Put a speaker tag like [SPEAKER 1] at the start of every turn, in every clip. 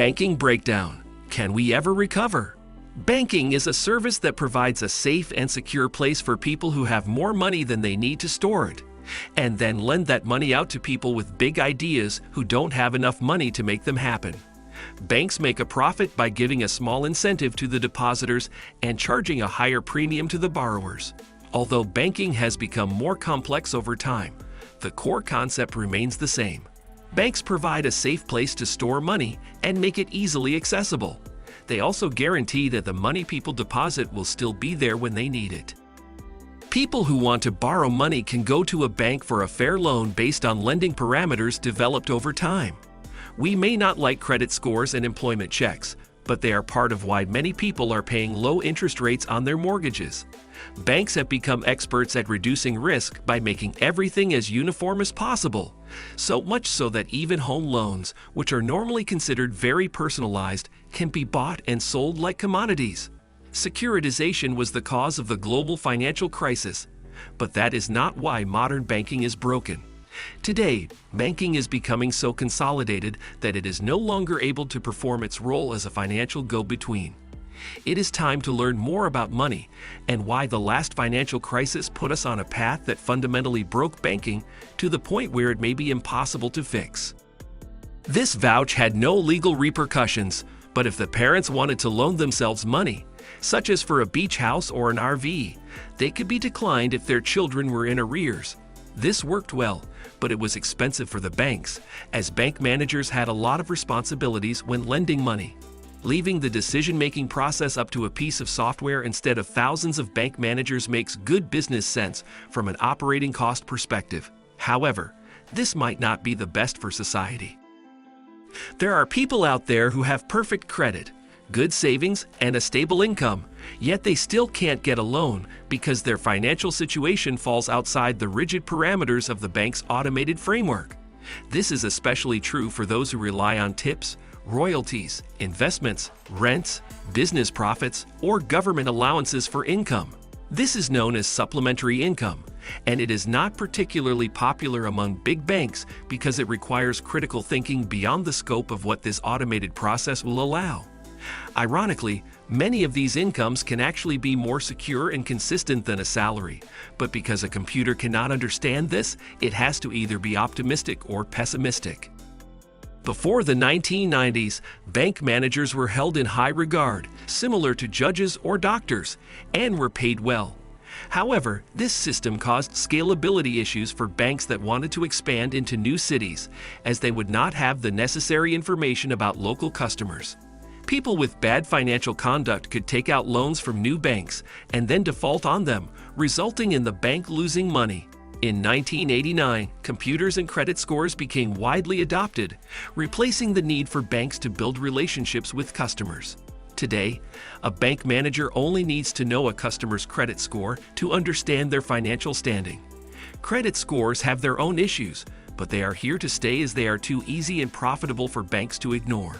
[SPEAKER 1] Banking breakdown. Can we ever recover? Banking is a service that provides a safe and secure place for people who have more money than they need to store it, and then lend that money out to people with big ideas who don't have enough money to make them happen. Banks make a profit by giving a small incentive to the depositors and charging a higher premium to the borrowers. Although banking has become more complex over time, the core concept remains the same. Banks provide a safe place to store money and make it easily accessible. They also guarantee that the money people deposit will still be there when they need it. People who want to borrow money can go to a bank for a fair loan based on lending parameters developed over time. We may not like credit scores and employment checks, but they are part of why many people are paying low interest rates on their mortgages. Banks have become experts at reducing risk by making everything as uniform as possible, so much so that even home loans, which are normally considered very personalized, can be bought and sold like commodities. Securitization was the cause of the global financial crisis, but that is not why modern banking is broken. Today, banking is becoming so consolidated that it is no longer able to perform its role as a financial go-between. It is time to learn more about money and why the last financial crisis put us on a path that fundamentally broke banking to the point where it may be impossible to fix. This voucher had no legal repercussions, but if the parents wanted to loan themselves money, such as for a beach house or an RV, they could be declined if their children were in arrears. This worked well, but it was expensive for the banks, as bank managers had a lot of responsibilities when lending money. Leaving the decision-making process up to a piece of software instead of thousands of bank managers makes good business sense from an operating cost perspective. However, this might not be the best for society. There are people out there who have perfect credit, good savings, and a stable income, yet they still can't get a loan because their financial situation falls outside the rigid parameters of the bank's automated framework. This is especially true for those who rely on tips, royalties, investments, rents, business profits, or government allowances for income. This is known as supplementary income, and it is not particularly popular among big banks because it requires critical thinking beyond the scope of what this automated process will allow. Ironically, many of these incomes can actually be more secure and consistent than a salary, but because a computer cannot understand this, it has to either be optimistic or pessimistic. Before the 1990s, bank managers were held in high regard, similar to judges or doctors, and were paid well. However, this system caused scalability issues for banks that wanted to expand into new cities, as they would not have the necessary information about local customers. People with bad financial conduct could take out loans from new banks and then default on them, resulting in the bank losing money. In 1989, computers and credit scores became widely adopted, replacing the need for banks to build relationships with customers. Today, a bank manager only needs to know a customer's credit score to understand their financial standing. Credit scores have their own issues, but they are here to stay as they are too easy and profitable for banks to ignore.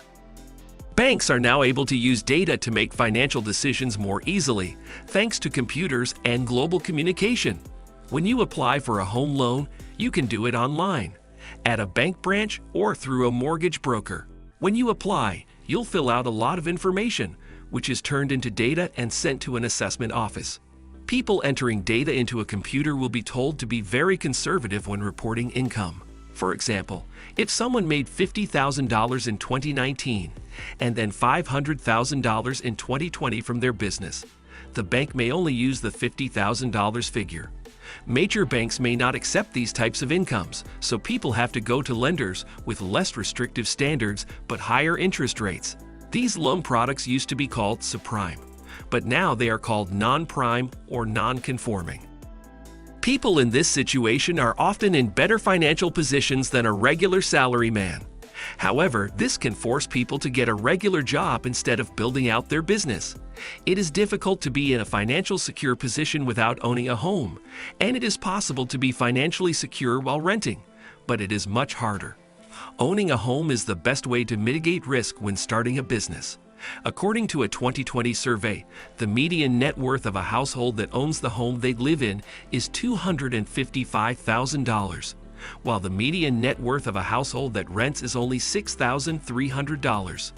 [SPEAKER 1] Banks are now able to use data to make financial decisions more easily, thanks to computers and global communication. When you apply for a home loan, you can do it online, at a bank branch, or through a mortgage broker. When you apply, you'll fill out a lot of information, which is turned into data and sent to an assessment office. People entering data into a computer will be told to be very conservative when reporting income. For example, if someone made $50,000 in 2019 and then $500,000 in 2020 from their business, the bank may only use the $50,000 figure. Major banks may not accept these types of incomes, so people have to go to lenders with less restrictive standards but higher interest rates. These loan products used to be called subprime, but now they are called non-prime or non-conforming. People in this situation are often in better financial positions than a regular salaryman. However, this can force people to get a regular job instead of building out their business. It is difficult to be in a financially secure position without owning a home, and it is possible to be financially secure while renting, but it is much harder. Owning a home is the best way to mitigate risk when starting a business. According to a 2020 survey, the median net worth of a household that owns the home they live in is $255,000. while the median net worth of a household that rents is only $6,300.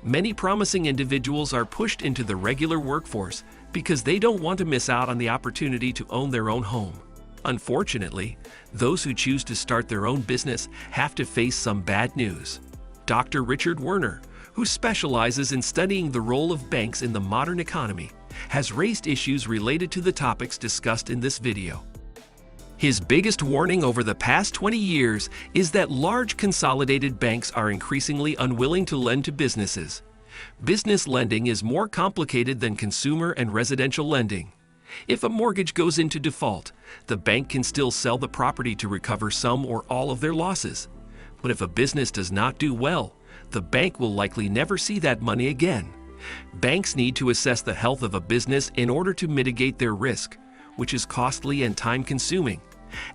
[SPEAKER 1] Many promising individuals are pushed into the regular workforce because they don't want to miss out on the opportunity to own their own home. Unfortunately, those who choose to start their own business have to face some bad news. Dr. Richard Werner, who specializes in studying the role of banks in the modern economy, has raised issues related to the topics discussed in this video. His biggest warning over the past 20 years is that large consolidated banks are increasingly unwilling to lend to businesses. Business lending is more complicated than consumer and residential lending. If a mortgage goes into default, the bank can still sell the property to recover some or all of their losses. But if a business does not do well, the bank will likely never see that money again. Banks need to assess the health of a business in order to mitigate their risk, which is costly and time-consuming.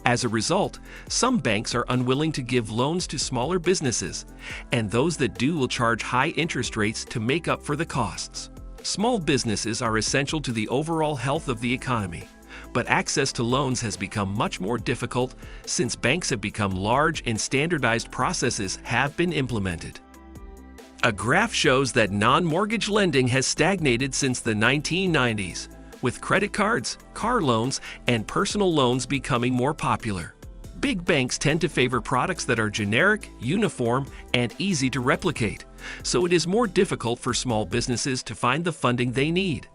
[SPEAKER 1] As a result, some banks are unwilling to give loans to smaller businesses, and those that do will charge high interest rates to make up for the costs. Small businesses are essential to the overall health of the economy, but access to loans has become much more difficult since banks have become large and standardized processes have been implemented. A graph shows that non-mortgage lending has stagnated since the 1990s, with credit cards, car loans, and personal loans becoming more popular. Big banks tend to favor products that are generic, uniform, and easy to replicate, so it is more difficult for small businesses to find the funding they need.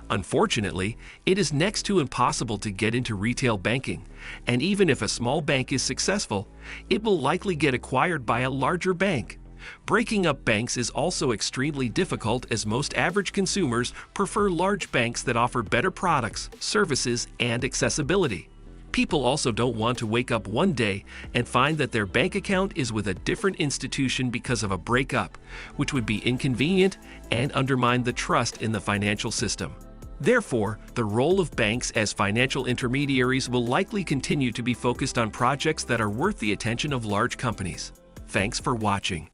[SPEAKER 1] Unfortunately, it is next to impossible to get into retail banking, and even if a small bank is successful, it will likely get acquired by a larger bank. Breaking up banks is also extremely difficult as most average consumers prefer large banks that offer better products, services, and accessibility. People also don't want to wake up one day and find that their bank account is with a different institution because of a breakup, which would be inconvenient and undermine the trust in the financial system. Therefore, the role of banks as financial intermediaries will likely continue to be focused on projects that are worth the attention of large companies. Thanks for watching.